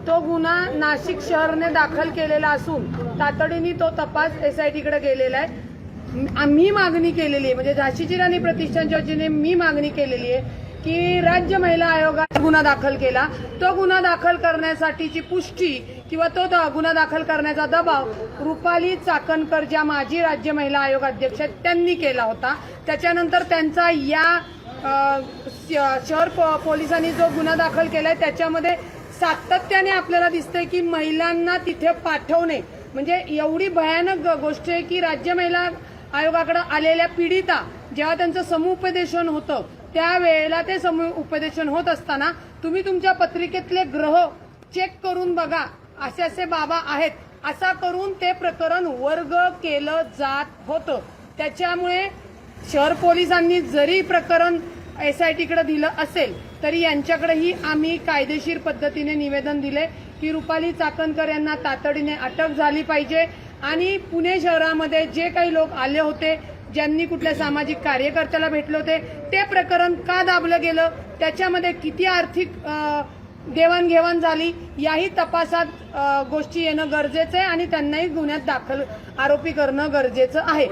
तो गुन्हा नाशिक शहरने दाखल केलेला असून तातडीने तो तपास SIT कडे गेलेला आहे। आम्ही मागणी केलेली आहे, म्हणजे झाशीची राणी प्रतिष्ठानच्या वतीने मी मागणी केलेली आहे की राज्य महिला आयोगाने गुन्हा दाखल केला, तो गुन्हा दाखल करण्यासाठीची पुष्टी किंवा तो गुन्हा दाखल करण्याचा दबाव रुपाली चाकणकर ज्या माजी राज्य महिला आयोग अध्यक्ष आहेत त्यांनी केला होता। त्याच्यानंतर त्यांचा या शहर पोलिसांनी जो गुन्हा दाखल केलाय त्याच्यामध्ये सातत्याने आपल्याला दिसतंय की महिलांना तिथे पाठवणे म्हणजे एवढी भयानक गोष्ट आहे की राज्य महिला आयोगाकडे आलेल्या पीडिता जेव्हा त्यांचं समुपदेशन होतं त्यावेळेला ते समुपदेशन होत असताना तुम्ही तुमच्या पत्रिकेतले ग्रह चेक करून बघा, असे असे बाबा आहेत, असा करून ते प्रकरण वर्ग केलं जात होतं। त्याच्यामुळे शहर पोलिसांनी जरी प्रकरण SIT कडे दिलं असेल तरी यांच्याकडेही आम्ही कायदेशीर पद्धतीने निवेदन दिले की रुपाली चाकणकर यांना तातडीने अटक झाली पाहिजे आणि पुणे शहरामध्ये जे काही लोक आले होते, ज्यांनी कुठल्या सामाजिक कार्यकर्त्याला भेटले होते, ते प्रकरण का दाबलं गेलं, त्याच्यामध्ये किती आर्थिक देवाणघेवाण झाली याही तपासात गोष्टी येणं गरजेचं आहे आणि त्यांनाही गुन्ह्यात दाखल आरोपी करणं गरजेचं आहे।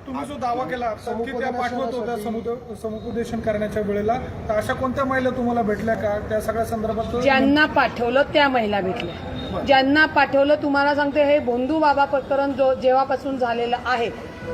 तुम्ही जो दावा केला की त्या पाठवत होत्या समुपदेशन करण्याच्या वेळेला, तर अशा कोणत्या महिला तुम्हाला भेटल्या का त्या सगळ्या संदर्भात? ज्यांना पाठवलं त्या महिला भेटल्या, ज्यांना पाठवलं तुम्हाला सांगते, हे भोंदू बाबा प्रकरण जेव्हापासून झालेलं आहे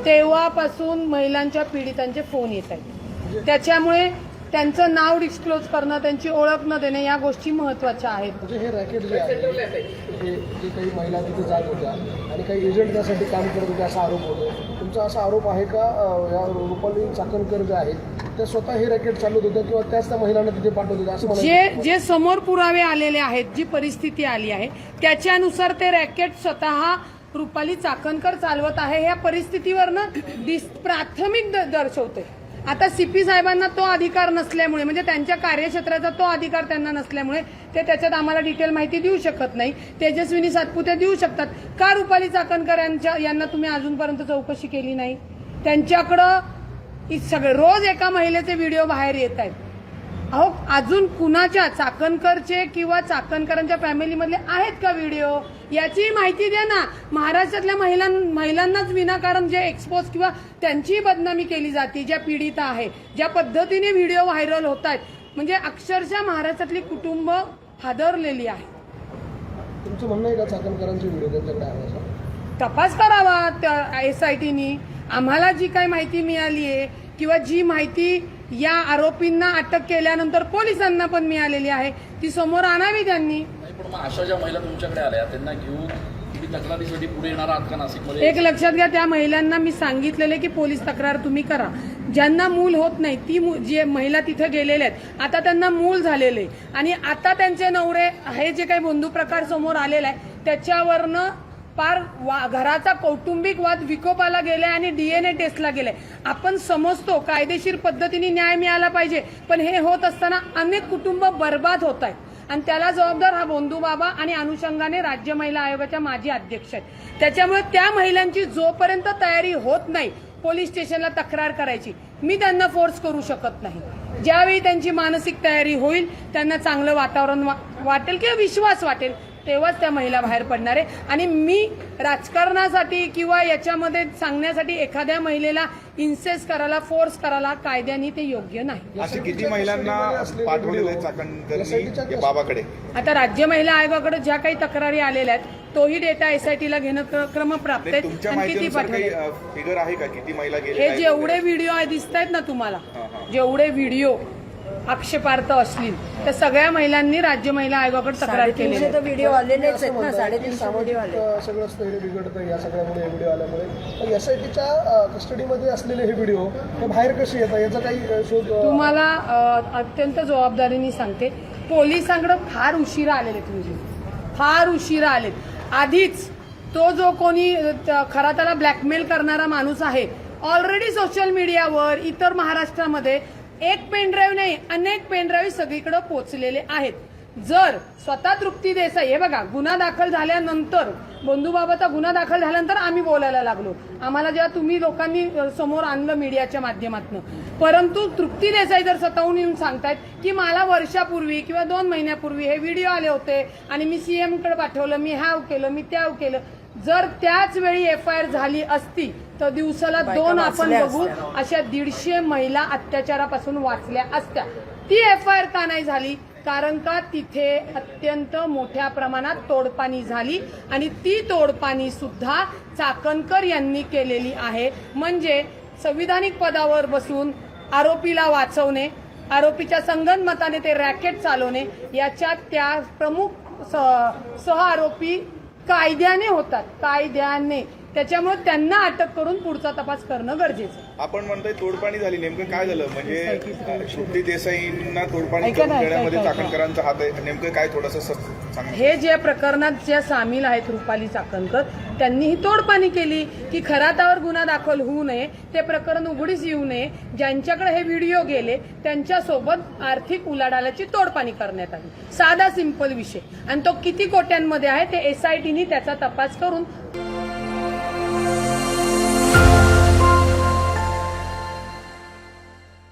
तेव्हापासून महिलांच्या पीडितांचे फोन येत आहेत। त्याच्यामुळे त्यांचं नाव डिस्क्लोज करणं, त्यांची ओळख न देणे या गोष्टी महत्वाच्या आहेत। म्हणजे हे रॅकेट जे आहे जे काही महिला तिथे जात होत्या आणि काही एजंट त्यासाठी काम करत होते असा आरोप होतो, तुमचा असा आरोप आहे का या रुपाली चाकणकर जे आहेत त्या स्वतः हे रॅकेट चालवत होत्या किंवा त्याच त्या महिलांना तिथे पाठवत होत्या असं जे समोर पुरावे आलेले आहेत, जी परिस्थिती आली आहे त्याच्यानुसार ते रॅकेट स्वतः रुपाली चाकणकर चालवत आहे या परिस्थितीवरनं प्राथमिक दर्शवते। आता CP साहेबांना तो अधिकार नसल्यामुळे, म्हणजे त्यांच्या कार्यक्षेत्राचा तो अधिकार त्यांना नसल्यामुळे ते त्याच्यात आम्हाला डिटेल माहिती देऊ शकत नाही। तेजस्विनी सातपुते देऊ शकतात का रुपाली चाकणकर यांना तुम्ही अजूनपर्यंत चौकशी केली नाही? त्यांच्याकडं सगळे रोज एका महिलेचे व्हिडिओ बाहेर येत आहेत। अहो, अजून कुणाच्या चाकणकरचे किंवा चाकणकरांच्या फॅमिलीमधले आहेत का व्हिडिओ? याची माहिती द्या ना। महाराष्ट्रातल्या महिलांनाच विनाकारण जे एक्सपोज किंवा त्यांची बदनामी केली जाते, ज्या पीडिता आहे, ज्या पद्धतीने व्हिडिओ व्हायरल होत आहेत, म्हणजे अक्षरशः महाराष्ट्रातली कुटुंब हादरलेली आहे। तुमचं म्हणणं आहे का चाकणकरांचे व्हिडिओ त्यांच्याकडे आहे? तपास करावा SITनी। आम्हाला जी काही माहिती मिळाली आहे किंवा जी माहिती या आरोपींना अटक केल्यानंतर पोलिसांना पण मिळालेली आहे ती समोर आणावी त्यांनी। पण मग अशा ज्या महिला तुमच्याकडे आल्या त्यांना घेऊन तुम्ही तक्रारीसाठी पुढे येणार आहात का नाशिकमध्ये? एक लक्षात घ्या, त्या महिलांना मी सांगितलेले की पोलीस तक्रार तुम्ही करा। ज्यांना मूल होत नाही ती जे महिला तिथे गेलेल्या आहेत, आता त्यांना मूल झालेले आणि आता त्यांचे नवरे हे जे काही बंधू प्रकार समोर आलेला आहे त्याच्यावरनं पार घराचा कौटुंबिक वाद विकोपाला गेलाय आणि DNA टेस्टला गेलाय। आपण समजतो कायदेशीर पद्धतीने न्याय मिळाला पाहिजे, पण हे होत असताना अनेक कुटुंब बर्बाद होत आहेत आणि त्याला जबाबदार हा बोंधू बाबा आणि अनुषंगाने राज्य महिला आयोगाच्या माजी अध्यक्ष आहेत। त्याच्यामुळे त्या महिलांची जोपर्यंत तयारी होत नाही पोलीस स्टेशनला तक्रार करायची, मी त्यांना फोर्स करू शकत नाही। ज्यावेळी त्यांची मानसिक तयारी होईल, त्यांना चांगलं वातावरण वाटेल किंवा विश्वास वाटेल, तेव्हाच त्या महिला बाहेर पडणार आहे। आणि मी राजकारणासाठी किंवा याच्यामध्ये सांगण्यासाठी एखाद्या महिलेला इन्सेस करायला, फोर्स करायला कायद्याने ते योग्य नाही। असे किती महिलांना पाठवलेलं आहे चाकणकरांनी बाबाकडे? आता राज्य महिला आयोगाकडे ज्या काही तक्रारी आलेल्या आहेत तोही डेटा SITला घेणं क्रमप्राप्त आहे। तुमच्या किती माहितीनुसार काही फिगर आहे का किती महिला गेल्या? हे जेवढे व्हिडिओ दिसत आहेत ना तुम्हाला, जेवढे व्हिडिओ आक्षेपार्थ असतील त्या सगळ्या महिलांनी राज्य महिला आयोगाकडे तक्रार केली आहे। व्हिडिओ आलेलेच आहेत ना, 350 व्हिडिओ आले। सगळं स्थैर्य बिघडतं या सगळ्यामुळे व्हिडिओ आल्यामुळे। पण SITच्या कस्टडीमध्ये असलेले हे व्हिडिओ ते बाहेर कसे येतात याचा काही शोध? तुम्हाला अत्यंत जबाबदारीने सांगते, पोलिसांकडे फार उशिरा आलेले, तुम्ही फार उशिरा आलेत। आधीच तो जो कोणी खरा त्याला ब्लॅकमेल करणारा माणूस आहे ऑलरेडी सोशल मीडियावर इतर महाराष्ट्रामध्ये एक पेनड्राईव्ह नाही अनेक पेनड्राईव्ह सगळीकडे पोहोचलेले आहेत। जर स्वतः तृप्ती देसाई, हे बघा, गुन्हा दाखल झाल्यानंतर, बंधूबाबाचा गुन्हा दाखल झाल्यानंतर आम्ही बोलायला लागलो, आम्हाला जेव्हा तुम्ही लोकांनी समोर आणलं मीडियाच्या माध्यमातून. परंतु तृप्ती देसाई जर स्वतःहून येऊन सांगतायत की मला वर्षापूर्वी किंवा 2 महिन्यापूर्वी हे व्हिडिओ आले होते आणि मी सीएम कडे पाठवलं, मी ह्याव केलं, मी त्याव केलं. जर त्याच वेळी FIR झाली असती तर दिवसाला 2 आपण बघू अशा 150 महिला अत्याचारापासून वाचल्या असत्या. ती FIR का नाही झाली? कारण का तिथे अत्यंत मोठ्या प्रमाणात तोडपाणी झाली आणि ती तोडपाणी सुद्धा चाकणकर यांनी केलेली आहे. म्हणजे संविधानिक पदावर बसून आरोपीला वाचवणे, आरोपीच्या संगनमताने ते रॅकेट चालवणे, याच्यात त्या प्रमुख सह आरोपी कायद्याने होतात, कायद्याने. त्याच्यामुळे त्यांना अटक करून पुढचा तपास करणं गरजेचं. आपण म्हणतोय तोडपाणी झाली, नेमकं काय झालं? म्हणजे तृप्ती देसाईंना तोडपाणी करून देण्यामध्ये चाकणकरांचा हात आहे, नेमकं काय थोडंसं सांगा. हे जे प्रकरणात ज्या सामील आहेत रुपाली चाकणकर, त्यांनी ही तोडपाणी केली की खरातावर गुन्हा दाखल होऊ नये, ते प्रकरण उघडीस येऊ नये, ज्यांच्याकडे हे व्हिडिओ गेले त्यांच्यासोबत आर्थिक उलाढालाची तोडपाणी करण्यात आली. साधा सिंपल विषय. आणि तो किती कोट्यांमध्ये आहे ते SITनी त्याचा तपास करून